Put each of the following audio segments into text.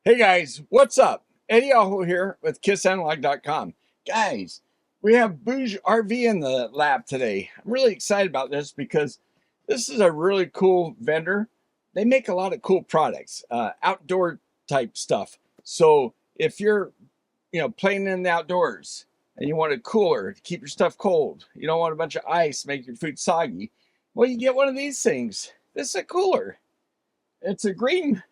Hey guys, what's up? Eddie Aho here with KissAnalog.com. Guys, we have Bouge RV in the lab today. I'm really excited about this because this is a really cool vendor. They make a lot of cool products, outdoor type stuff. So if you're, playing in the outdoors and you want a cooler to keep your stuff cold, you don't want a bunch of ice to make your food soggy, well, you get one of these things. This is a cooler. It's a green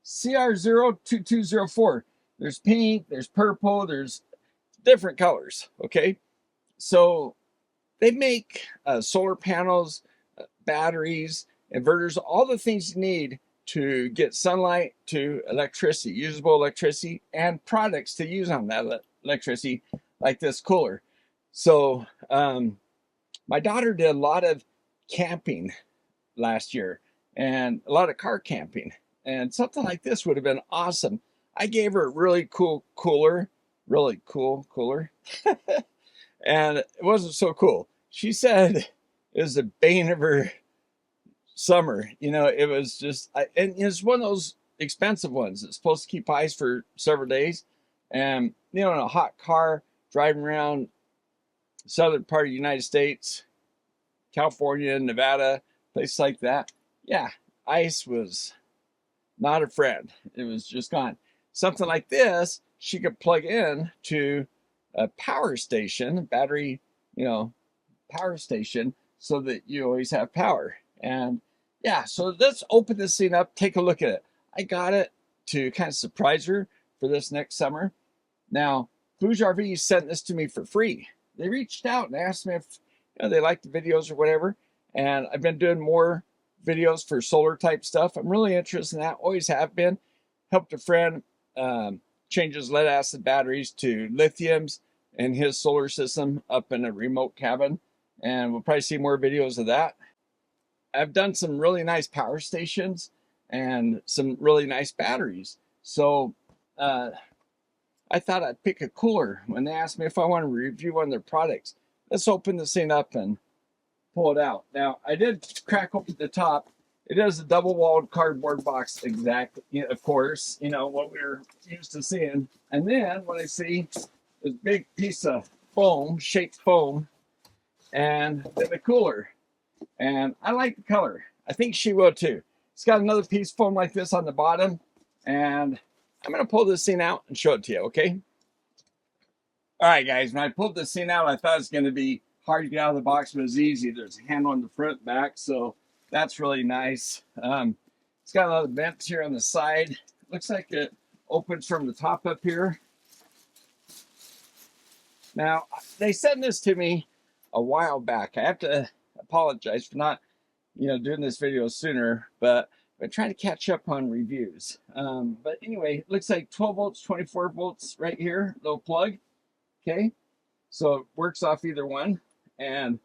CR02204. There's pink, there's purple, there's different colors. Okay, so they make solar panels, batteries, inverters, all the things you need to get sunlight to electricity, usable electricity, and products to use on that electricity, like this cooler. So my daughter did a lot of camping last year and a lot of car camping, and something like this would have been awesome. I gave her a really cool cooler, really cool cooler, and it wasn't so cool. She said it was the bane of her summer. It was just, and it's one of those expensive ones. It's supposed to keep ice for several days, and in a hot car driving around southern part of the United States, California, Nevada, places like that. Yeah, ice was not a friend. It was just gone. Something like this, she could plug in to a power station, battery, power station, so that you always have power. And yeah, so let's open this thing up, take a look at it. I got it to kind of surprise her for this next summer. Now, Bouge RV sent this to me for free. They reached out and asked me if they liked the videos or whatever. And I've been doing more videos for solar type stuff. I'm really interested in that, always have been. Helped a friend change his lead acid batteries to lithiums in his solar system up in a remote cabin, and we'll probably see more videos of that. I've done some really nice power stations and some really nice batteries, so I thought I'd pick a cooler when they asked me if I want to review one of their products. Let's open this thing up and pull it out. Now, I did crack open the top. It is a double-walled cardboard box, exactly, of course, what we're used to seeing. And then what I see is a big piece of foam, shaped foam, and then the cooler. And I like the color. I think she will too. It's got another piece of foam like this on the bottom, and I'm going to pull this thing out and show it to you, okay? All right, guys, when I pulled this thing out, I thought it was going to be hard to get out of the box, but it was easy. There's a handle on the front and back, so that's really nice. It's got another vent here on the side. Looks like it opens from the top up here. Now, they sent this to me a while back. I have to apologize for not, doing this video sooner, but I'm trying to catch up on reviews. But anyway, it looks like 12 volts, 24 volts right here, little plug. Okay, so it works off either one. And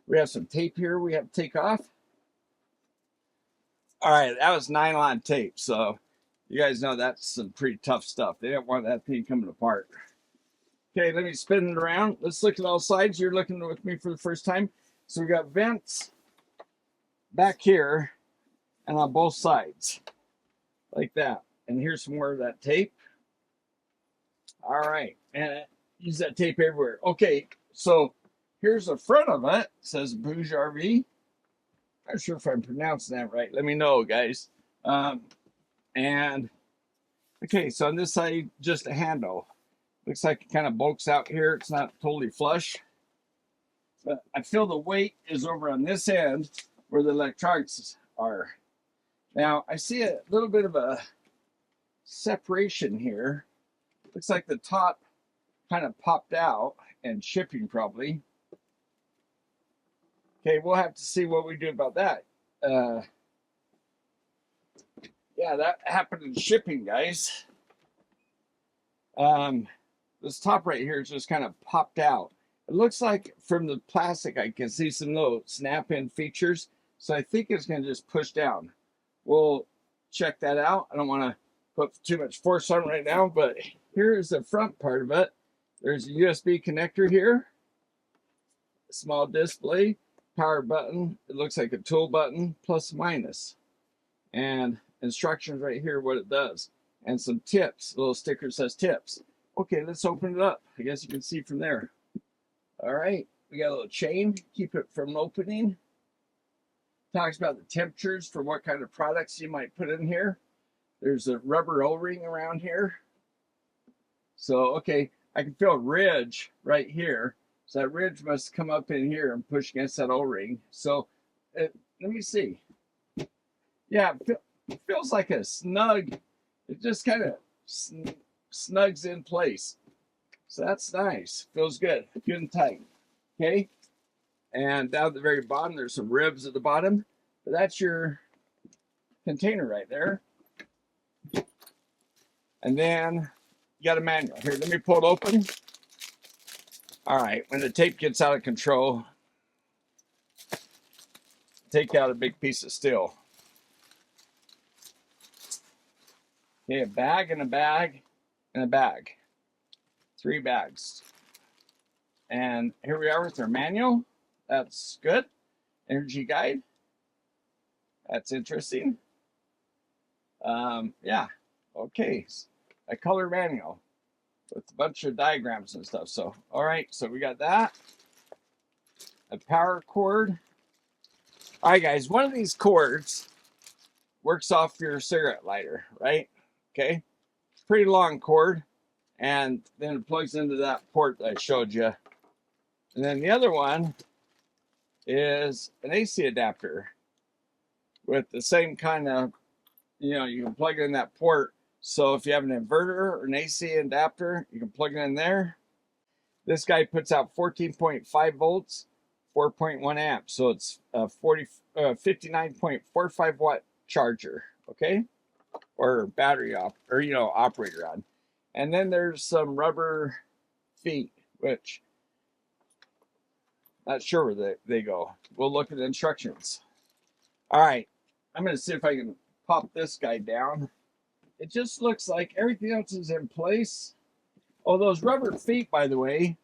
we have some tape here we have to take off. All right, that was nylon tape, so you guys know that's some pretty tough stuff. They don't want that thing coming apart. Okay, let me spin it around. Let's look at all sides. You're looking with me for the first time. So we got vents back here and on both sides, like that. And here's some more of that tape. All right, and use that tape everywhere. Okay, so here's the front of it. It says Bouge RV. Not sure if I'm pronouncing that right. Let me know, guys. And okay, so on this side, just a handle. Looks like it kind of bulks out here. It's not totally flush, but I feel the weight is over on this end where the electronics are. Now I see a little bit of a separation here. Looks like the top kind of popped out and shipping probably. Okay, we'll have to see what we do about that. Yeah, that happened in shipping, guys. This top right here is just kind of popped out. It looks like from the plastic I can see some little snap-in features, so I think it's going to just push down. We'll check that out. I don't want to put too much force on it right now, but here is the front part of it. There's a USB connector here, a small display, power button. It looks like a tool button, plus minus, and instructions right here what it does. and some tips. A little sticker says tips. Okay, let's open it up. I guess you can see from there. All right, we got a little chain, keep it from opening. Talks about the temperatures for what kind of products you might put in here. There's a rubber O-ring around here. So, okay, I can feel a ridge right here. So that ridge must come up in here and push against that O-ring. So, let me see. Yeah, it feels like a snug, it just kind of snugs in place. So that's nice. Feels good. Good and tight. Okay. And down at the very bottom, there's some ribs at the bottom. But that's your container right there. And then you got a manual. Here, let me pull it open. All right. When the tape gets out of control, take out a big piece of steel. Okay, a bag and a bag and a bag. 3 bags. And here we are with our manual. That's good. Energy guide. That's interesting. Yeah. Okay. A color manual with a bunch of diagrams and stuff. So, all right. So we got that. A power cord. All right, guys. One of these cords works off your cigarette lighter, right? Okay. Pretty long cord. And then it plugs into that port that I showed you. And then the other one is an AC adapter with the same kind of, you can plug it in that port. So if you have an inverter or an AC adapter, you can plug it in there. This guy puts out 14.5 volts, 4.1 amps. So it's a 59.45 watt charger, okay? Or battery operator on. And then there's some rubber feet, which not sure where they go. We'll look at the instructions. All right, I'm going to see if I can pop this guy down. It just looks like everything else is in place. Oh, those rubber feet, by the way,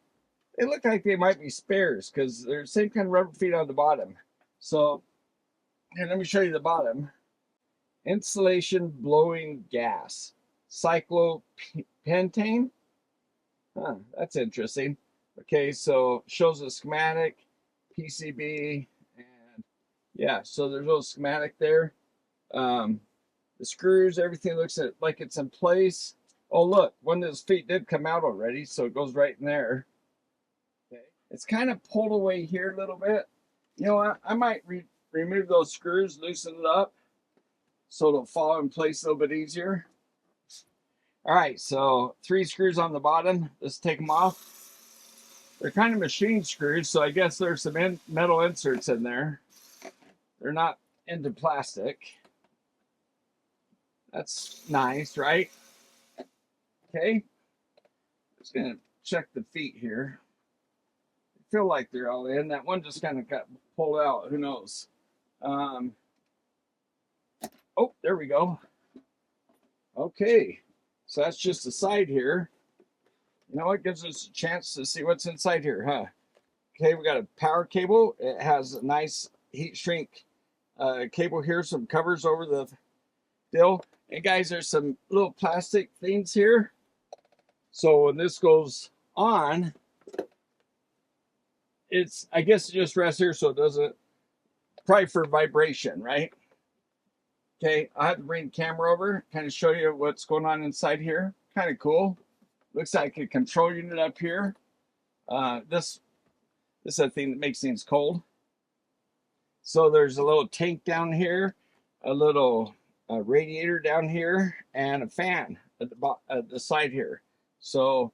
they look like they might be spares because they're the same kind of rubber feet on the bottom. So, here, let me show you the bottom. Insulation blowing gas. Cyclopentane. Huh, that's interesting. Okay, so shows a schematic, PCB, and yeah, so there's a little schematic there. The screws, everything looks like it's in place. Oh, look, one of those feet did come out already, so it goes right in there. Okay, it's kind of pulled away here a little bit. You know what? I might remove those screws, loosen it up, so it'll fall in place a little bit easier. All right, so 3 screws on the bottom. Let's take them off. They're kind of machine screws, so I guess there's some metal inserts in there. They're not into plastic. That's nice, right? Okay. Just going to check the feet here. I feel like they're all in. That one just kind of got pulled out. Who knows? Oh, there we go. Okay. So that's just the side here. You know what? Gives us a chance to see what's inside here, huh? Okay, we got a power cable. It has a nice heat shrink cable here, some covers over the deal. And guys, there's some little plastic things here. So when this goes on, I guess it just rests here so it doesn't, probably for vibration, right? Okay, I have to bring the camera over, kind of show you what's going on inside here. Kind of cool. Looks like a control unit up here. This is a thing that makes things cold. So there's a little tank down here, a little radiator down here, and a fan at the side here. So,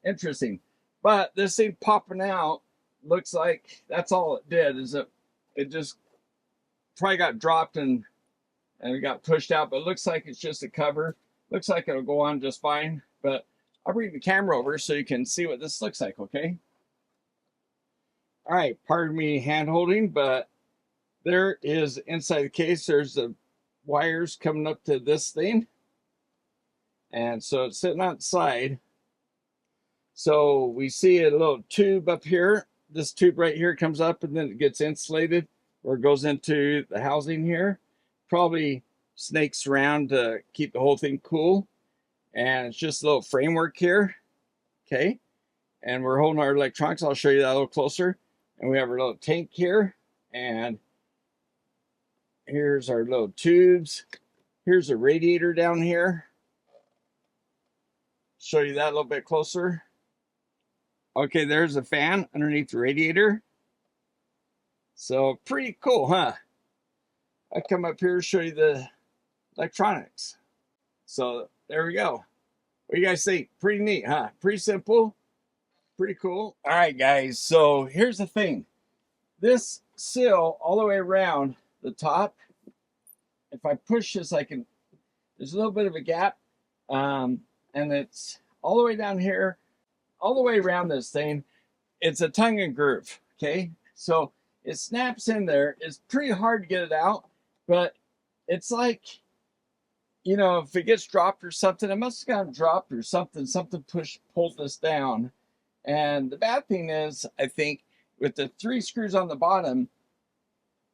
interesting. But this thing popping out looks like that's all it did. Is it just probably got dropped and it got pushed out. But it looks like it's just a cover. Looks like it'll go on just fine. But I'll bring the camera over so you can see what this looks like, okay? All right, pardon me hand holding, but there is inside the case, there's the wires coming up to this thing. And so it's sitting on the side. So we see a little tube up here. This tube right here comes up and then it gets insulated or goes into the housing here. Probably snakes around to keep the whole thing cool. And it's just a little framework here. Okay. And we're holding our electronics. I'll show you that a little closer. And we have our little tank here. And here's our little tubes. Here's a radiator down here. Show you that a little bit closer. Okay, there's a fan underneath the radiator. So pretty cool, huh? I come up here to show you the electronics. So there we go. What do you guys think? Pretty neat, huh? Pretty simple, pretty cool. All right, guys. So here's the thing. This sill all the way around the top, if I push this, I can, there's a little bit of a gap. And it's all the way down here, all the way around this thing. It's a tongue and groove, okay? So it snaps in there. It's pretty hard to get it out, but it's like, you know, if it gets dropped or something, it must have gotten dropped or something. Something pulled this down. And the bad thing is, I think, with the 3 screws on the bottom,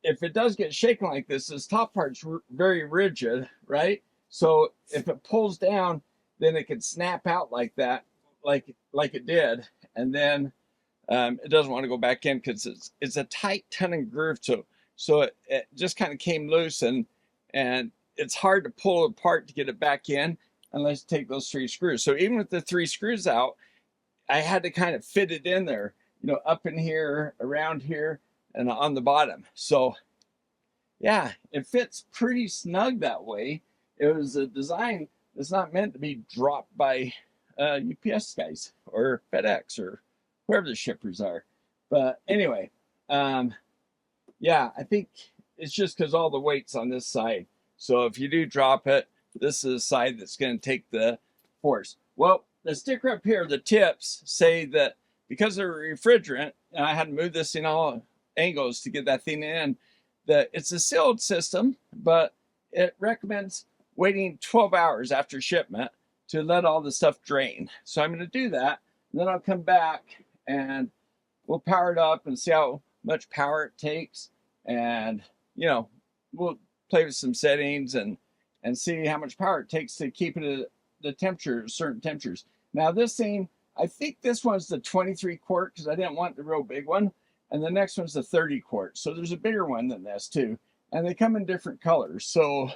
if it does get shaken like this top part's very rigid, right? So if it pulls down, then it can snap out like that, like it did. And then it doesn't want to go back in because it's a tight tongue and groove. So it just kind of came loose, and it's hard to pull it apart to get it back in unless you take those 3 screws. So even with the 3 screws out, I had to kind of fit it in there, you know, up in here, around here, and on the bottom. So yeah, it fits pretty snug that way. It was a design that's not meant to be dropped by UPS guys or FedEx or whoever the shippers are. But anyway, yeah, I think it's just because all the weight's on this side. So if you do drop it, this is the side that's going to take the force. Well, the sticker up here, the tips say that because of refrigerant, and I had to move this in all angles to get that thing in, that it's a sealed system, but it recommends waiting 12 hours after shipment to let all the stuff drain. So I'm going to do that, and then I'll come back and we'll power it up and see how much power it takes, and you know, we'll play with some settings and see how much power it takes to keep it at the temperature, certain temperatures. Now this thing, I think this one's the 23 quart because I didn't want the real big one, and the next one's the 30 quart. So there's a bigger one than this too, and they come in different colors. So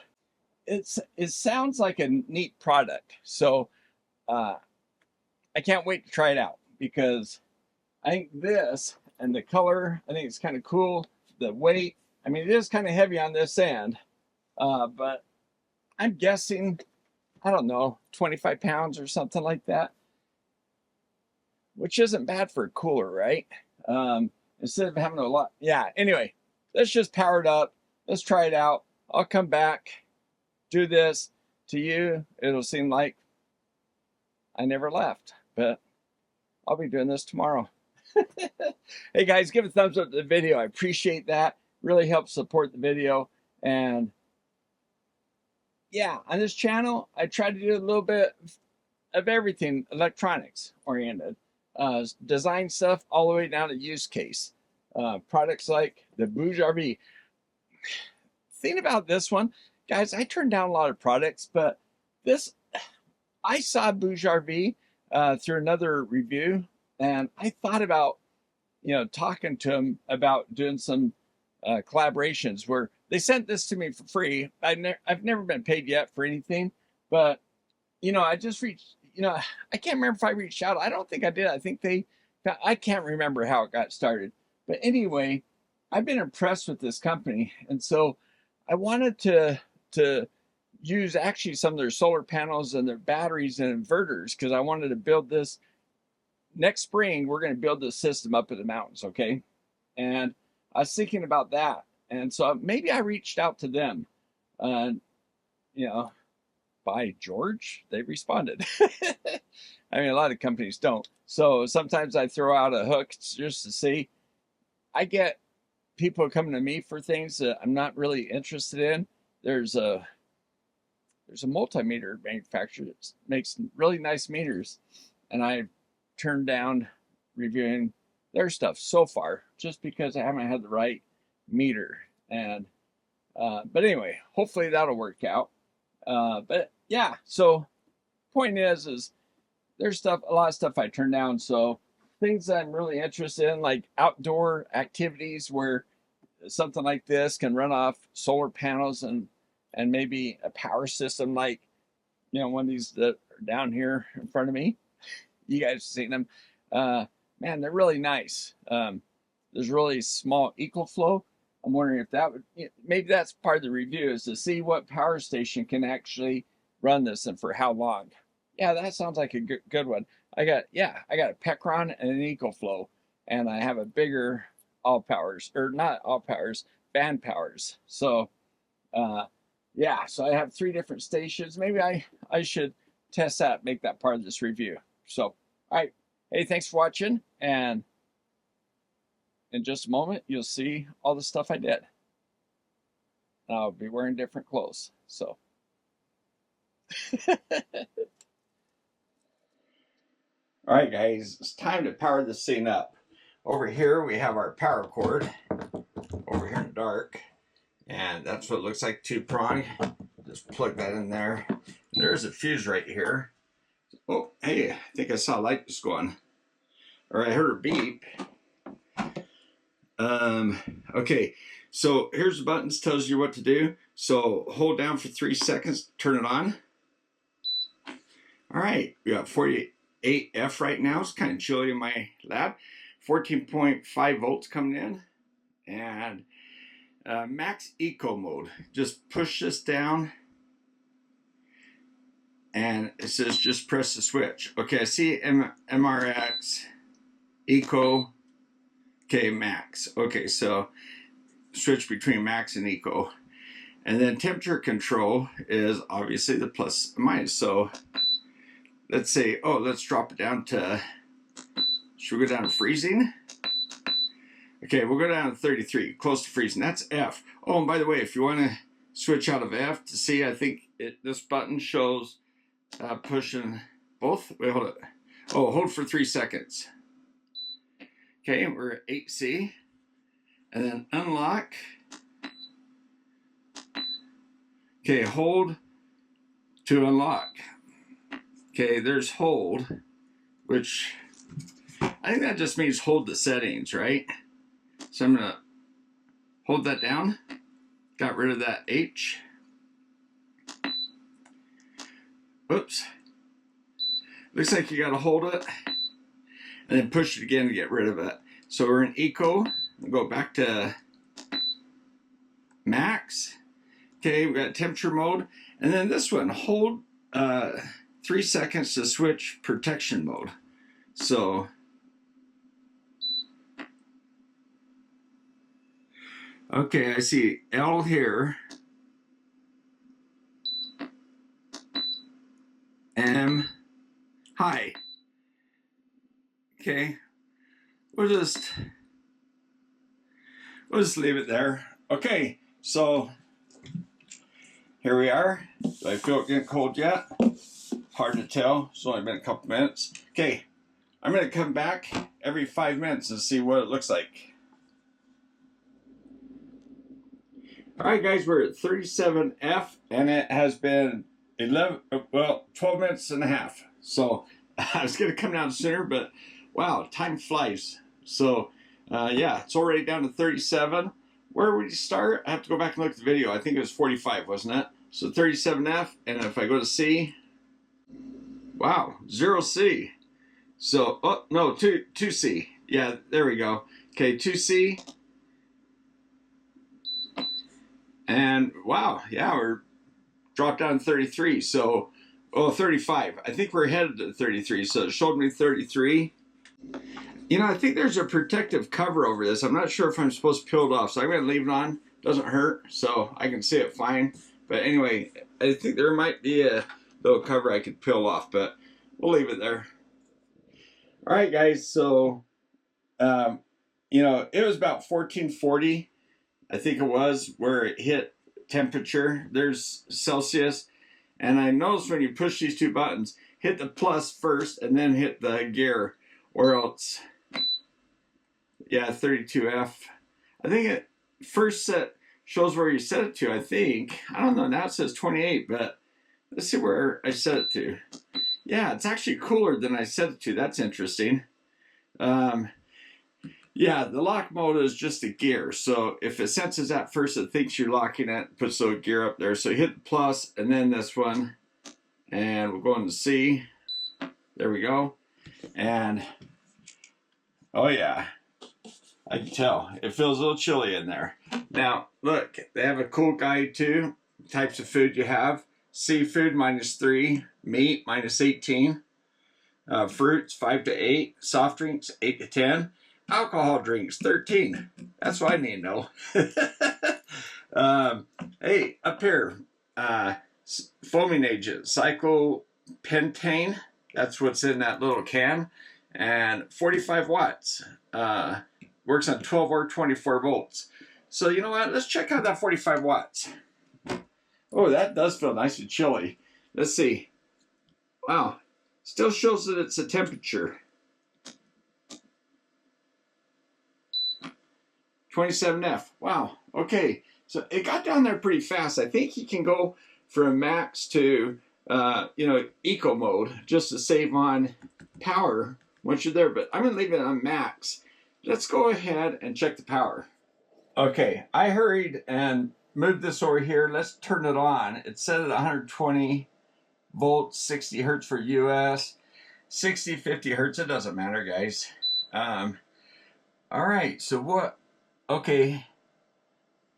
it sounds like a neat product. So I can't wait to try it out because I think this and the color, I think it's kind of cool. The weight, I mean, it is kind of heavy on this end, but I'm guessing, I don't know, 25 pounds or something like that, which isn't bad for a cooler, right? Instead of having a lot. Yeah, anyway, let's just power it up. Let's try it out. I'll come back, do this. To you, it'll seem like I never left, but I'll be doing this tomorrow. Hey guys, give a thumbs up to the video. I appreciate that. Really helps support the video. And yeah, on this channel, I try to do a little bit of everything electronics oriented. Design stuff all the way down to use case. Products like the Bouge RV. Thing about this one, guys, I turned down a lot of products, but this, I saw Bouge RV through another review, and I thought about, you know, talking to them about doing some collaborations where they sent this to me for free. I've never been paid yet for anything, but you know, I just reached, you know, I can't remember if I reached out. I don't think I did. I think I can't remember how it got started. But anyway, I've been impressed with this company, and so I wanted to use actually some of their solar panels and their batteries and inverters because I wanted to build this. Next spring, we're going to build this system up in the mountains, okay? And I was thinking about that. And so maybe I reached out to them. You know, by George, they responded. I mean, a lot of companies don't. So sometimes I throw out a hook just to see. I get people coming to me for things that I'm not really interested in. There's a multimeter manufacturer that makes really nice meters, and I've turned down reviewing their stuff so far just because I haven't had the right meter. And But anyway, hopefully that'll work out. But yeah, so point is there's a lot of stuff I turn down. So things I'm really interested in, like outdoor activities where something like this can run off solar panels and maybe a power system, like one of these that are down here in front of me. You guys have seen them. Man, they're really nice. There's really small ecoflow. I'm wondering if that would, maybe that's part of the review, is to see what power station can actually run this and for how long. Yeah, that sounds like a good one. I got a Pecron and an ecoflow, and I have a bigger all powers, or not all powers, band powers. So yeah, so I have 3 different stations. Maybe I should test that, make that part of this review. So all right, hey, thanks for watching, and in just a moment you'll see all the stuff I did. I'll be wearing different clothes. So all right, guys, it's time to power this thing up. Over here we have our power cord over here in dark, and that's what it looks like, 2-prong. Just plug that in there. There's a fuse right here. Oh, hey, I think I saw a light just go on, or I heard a beep. Okay, so here's the buttons, tells you what to do. So hold down for 3 seconds, turn it on. All right, we got 48F right now. It's kind of chilly in my lab. 14.5 volts coming in, and max eco mode. Just push this down, and it says just press the switch. Okay, I see MRX, eco, okay, max. Okay, so switch between max and eco. And then temperature control is obviously the plus and minus. So let's say, let's drop it down to, should we go down to freezing? Okay, we'll go down to 33, close to freezing. That's F. Oh, and by the way, if you want to switch out of F to C, I think this button shows pushing both. Wait, hold it. Oh, hold for 3 seconds. Okay, we're at 8C. And then unlock. Okay, hold to unlock. Okay, there's hold, which I think that just means hold the settings, right? So I'm going to hold that down. Got rid of that H. Oops. Looks like you got to hold it and then push it again to get rid of it. So we're in eco. We'll go back to max. Okay, we got temperature mode. And then this one, hold 3 seconds to switch protection mode. So okay, I see L here, M, high. Okay, we'll just leave it there. Okay, so here we are. Do I feel it getting cold yet? Hard to tell. It's only been a couple minutes. Okay, I'm going to come back every 5 minutes and see what it looks like. Alright guys, we're at 37F, and it has been 12 minutes and a half. So I was going to come down sooner, but wow, time flies. So yeah, it's already down to 37. Where would you start? I have to go back and look at the video. I think it was 45, wasn't it? So 37F, and if I go to C, wow, 0C. So, oh, no, 2C. Yeah, there we go. Okay, 2C. And wow, yeah, we're dropped down to 33. So, 35. I think we're headed to 33. So it showed me 33. You know, I think there's a protective cover over this. I'm not sure if I'm supposed to peel it off. So I'm going to leave it on. Doesn't hurt, so I can see it fine. But anyway, I think there might be a little cover I could peel off, but we'll leave it there. All right, guys. So, you know, it was about 1440. I think it was where it hit temperature. There's Celsius. And I noticed when you push these 2 buttons, hit the plus first and then hit the gear, or else, yeah, 32F. I think it first set shows where you set it to, I think. I don't know, now it says 28, but let's see where I set it to. Yeah, it's actually cooler than I set it to. That's interesting. Yeah, the lock mode is just a gear. So if it senses that first, it thinks you're locking it, puts the gear up there. So you hit the plus and then this one, and we'll go into C. There we go. And oh yeah, I can tell. It feels a little chilly in there. Now, look, they have a cool guide too. Types of food you have. Seafood, -3. Meat, -18. Fruits, 5 to 8. Soft drinks, 8 to 10. Alcohol drinks, 13. That's what I need to know. Hey, up here, foaming agent, cyclopentane. That's what's in that little can. And 45 watts. Works on 12 or 24 volts. So you know what? Let's check out that 45 watts. Oh, that does feel nice and chilly. Let's see. Wow. Still shows that it's a temperature. 27F. Wow. Okay. So it got down there pretty fast. I think you can go from max to, eco mode just to save on power once you're there. But I'm going to leave it on max. Let's go ahead and check the power. Okay. I hurried and moved this over here. Let's turn it on. It's set at 120 volts, 60 hertz for US, 60, 50 hertz. It doesn't matter, guys. All right. So what? Okay.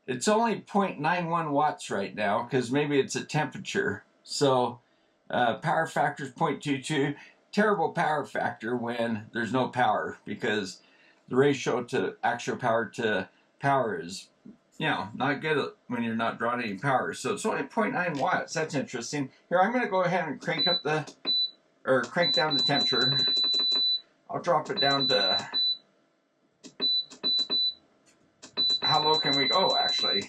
It's only 0.91 watts right now because maybe it's a temperature. So power factor is 0.22. Terrible power factor when there's no power because the ratio to actual power to power is, not good when you're not drawing any power. So it's only 0.9 watts. That's interesting. Here, I'm going to go ahead and crank down the temperature. I'll drop it down to, how low can we go, actually?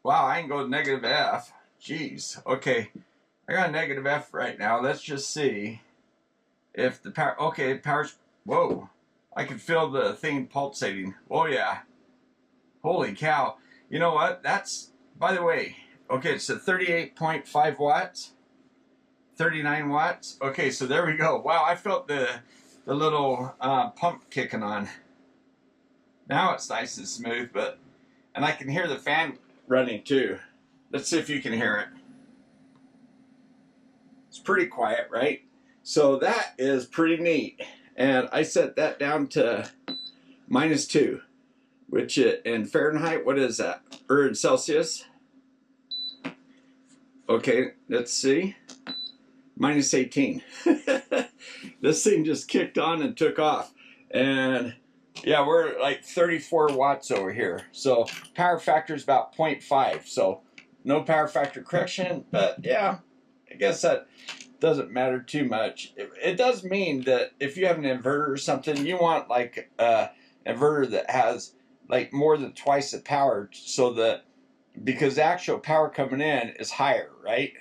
Wow, I can go to -F. Jeez. Okay, I got a -F right now. Let's just see if the power, okay, power's, whoa. I can feel the thing pulsating. Oh yeah. Holy cow. You know what? That's, by the way, okay, it's a 38.5 watts. 39 watts. Okay, so there we go. Wow, I felt the little pump kicking on. Now it's nice and smooth, and I can hear the fan running too. Let's see if you can hear it. It's pretty quiet, right? So that is pretty neat. And I set that down to -2, which in Fahrenheit, what is that? Or in Celsius? Okay, let's see. -18. This thing just kicked on and took off. And yeah, we're like 34 watts over here. So power factor is about 0.5. So no power factor correction, but yeah, I guess that doesn't matter too much. It does mean that if you have an inverter or something, you want like an inverter that has like more than twice the power, so that, because the actual power coming in is higher, right?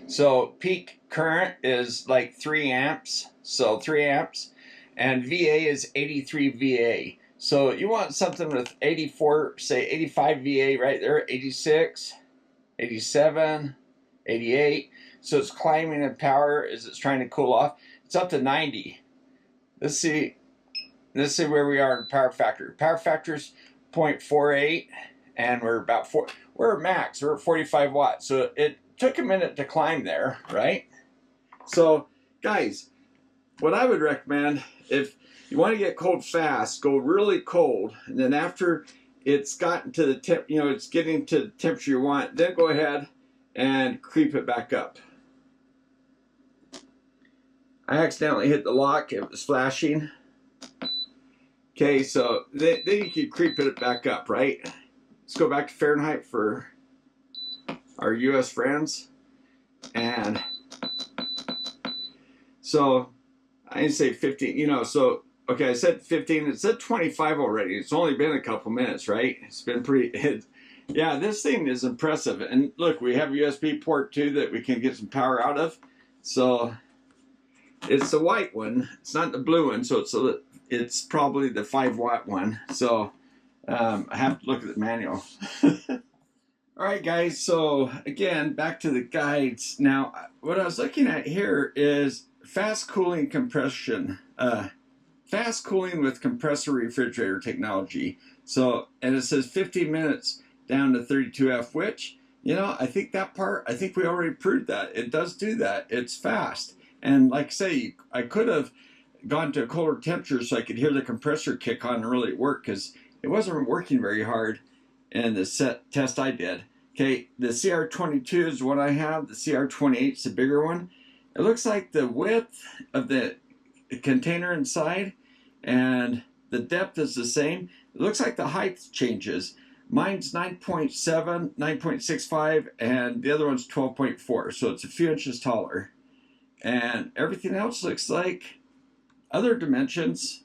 So peak current is like 3 amps, so 3 amps, and VA is 83 VA. So you want something with 84, say 85 VA right there, 86, 87, 88. So it's climbing in power as it's trying to cool off. It's up to 90. Let's see where we are in power factor. Power factor's 0.48, and we're about we're at max. We're at 45 watts. So it took a minute to climb there, right? So guys, what I would recommend, if you want to get cold fast, go really cold, and then after it's gotten to the temp, it's getting to the temperature you want, then go ahead and creep it back up. I accidentally hit the lock. It was flashing. Okay, so then you can creep it back up, right? Let's go back to Fahrenheit for our US friends. And so I didn't say 15, so okay, I said 15, it said 25 already. It's only been a couple minutes, right? It's been pretty, yeah, this thing is impressive. And look, we have a USB port too that we can get some power out of. So It's the white one. It's not the blue one, so it's probably the 5-watt one. So I have to look at the manual. All right, guys. So again, back to the guides. Now, what I was looking at here is fast cooling compression. Fast cooling with compressor refrigerator technology. So, and it says 15 minutes down to 32F, which, you know, I think that part, I think we already proved that. It does do that. It's fast. And like I say, I could have gone to a colder temperature so I could hear the compressor kick on and really work, because it wasn't working very hard in the test I did. Okay, the CR22 is what I have. The CR28 is the bigger one. It looks like the width of the container inside and the depth is the same. It looks like the height changes. Mine's 9.7, 9.65, and the other one's 12.4, so it's a few inches taller. And everything else looks like other dimensions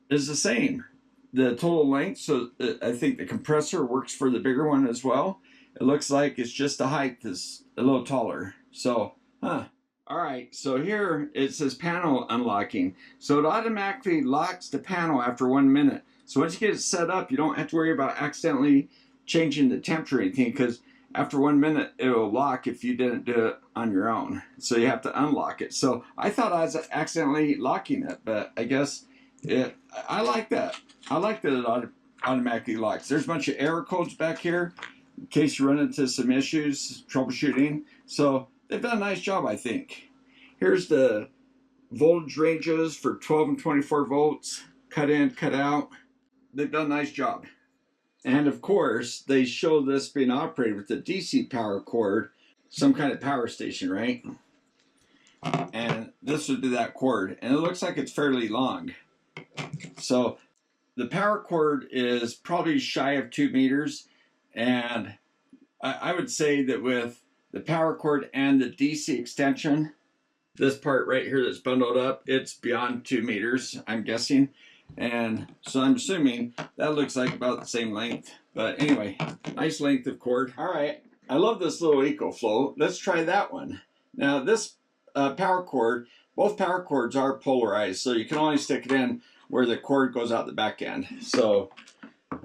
is the same. The total length, so I think the compressor works for the bigger one as well. It looks like it's just the height is a little taller. So, All right, so here it says panel unlocking. So it automatically locks the panel after 1 minute. So once you get it set up, you don't have to worry about accidentally changing the temperature or anything, because after 1 minute, it will lock if you didn't do it on your own. So you have to unlock it. So I thought I was accidentally locking it, but I guess I like that. I like that it automatically locks. There's a bunch of error codes back here in case you run into some issues troubleshooting. So they've done a nice job, I think. Here's the voltage ranges for 12 and 24 volts, cut in, cut out. They've done a nice job. And of course, they show this being operated with the DC power cord, some kind of power station, right? And this would be that cord. And it looks like it's fairly long. So the power cord is probably shy of 2 meters. And I would say that with the power cord and the DC extension, this part right here that's bundled up, it's beyond 2 meters, I'm guessing. And so I'm assuming that looks like about the same length. But anyway, nice length of cord. All right, I love this little ecoflow. Let's try that one. Now this power cord, both power cords are polarized, so you can only stick it in where the cord goes out the back end. So,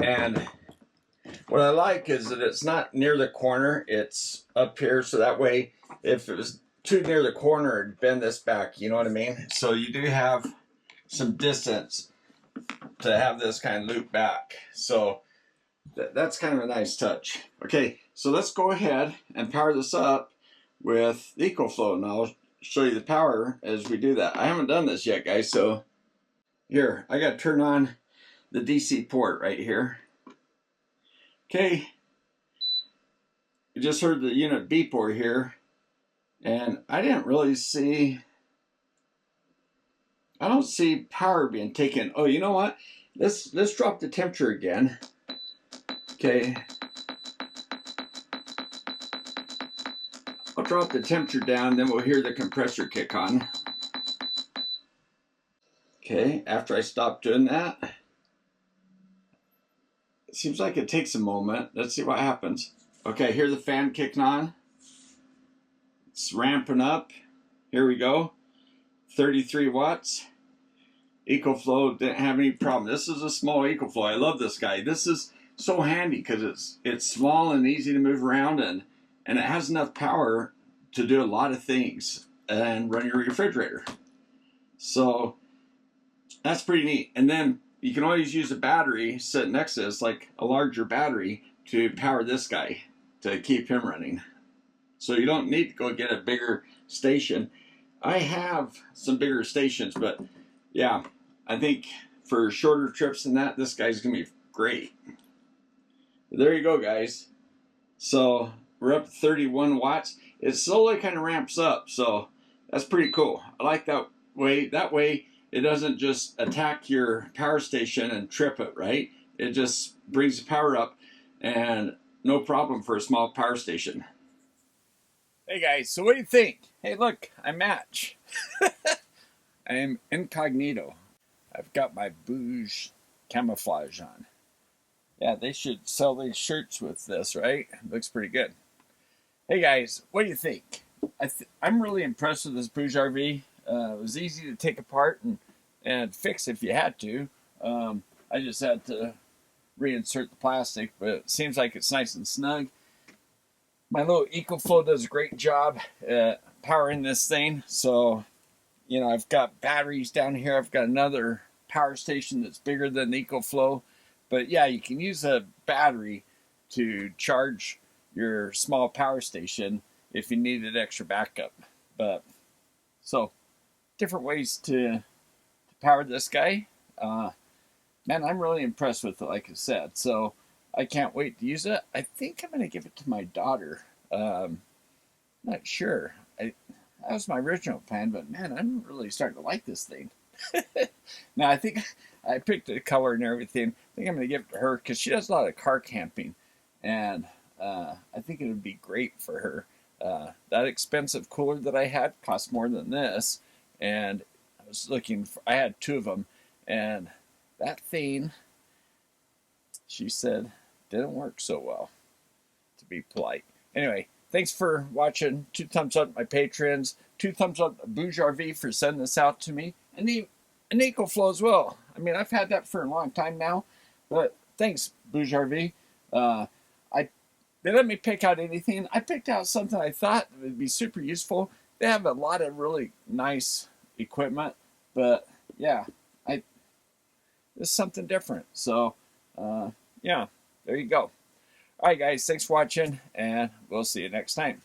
and what I like is that it's not near the corner, it's up here, so that way if it was too near the corner, it'd bend this back, you know what I mean? So you do have some distance to have this kind of loop back. So that's kind of a nice touch. Okay, so let's go ahead and power this up with the ecoflow, and I'll show you the power as we do that. I haven't done this yet, guys, so here, I got to turn on the DC port right here. Okay, you just heard the unit beep over here, and I don't see power being taken. Oh, you know what? Let's drop the temperature again. Okay, I'll drop the temperature down, then we'll hear the compressor kick on. Okay, after I stop doing that, it seems like it takes a moment. Let's see what happens. Okay, hear the fan kicking on. It's ramping up. Here we go. 33 watts. ecoflow didn't have any problem. This is a small ecoflow. I love this guy. This is so handy because it's small and easy to move around, and it has enough power to do a lot of things and run your refrigerator. So that's pretty neat. And then you can always use a battery sitting next to this, like a larger battery, to power this guy to keep him running. So you don't need to go get a bigger station. I have some bigger stations, but yeah, I think for shorter trips than that, this guy's gonna be great. There you go, guys. So we're up to 31 watts. It slowly kind of ramps up, so that's pretty cool. I like that way. That way it doesn't just attack your power station and trip it, right? It just brings the power up, and no problem for a small power station. Hey guys, so what do you think? Hey look, I match. I am incognito. I've got my Bouge camouflage on. Yeah, they should sell these shirts with this, right? Looks pretty good. Hey guys, what do you think? I'm really impressed with this Bouge RV. It was easy to take apart and fix if you had to. I just had to reinsert the plastic, but it seems like it's nice and snug. My little ecoflow does a great job at powering this thing. So, you know, I've got batteries down here. I've got another power station that's bigger than the ecoflow. But yeah, you can use a battery to charge your small power station if you needed extra backup. But so different ways to power this guy. Man, I'm really impressed with it, like I said. So I can't wait to use it. I think I'm going to give it to my daughter. Not sure. That was my original plan, but man, I'm really starting to like this thing. Now, I think I picked the color and everything. I think I'm going to give it to her because she does a lot of car camping. And I think it would be great for her. That expensive cooler that I had cost more than this. And I was looking for, I had two of them. And that thing, she said, didn't work so well, to be polite. Anyway, thanks for watching. 2 thumbs up to my patrons. 2 thumbs up to Bouge RV for sending this out to me. And an ecoflow as well. I mean, I've had that for a long time now. But thanks, Bouge RV. They let me pick out anything. I picked out something I thought would be super useful. They have a lot of really nice equipment. But, yeah, this is something different. So, yeah, there you go. All right, guys, thanks for watching, and we'll see you next time.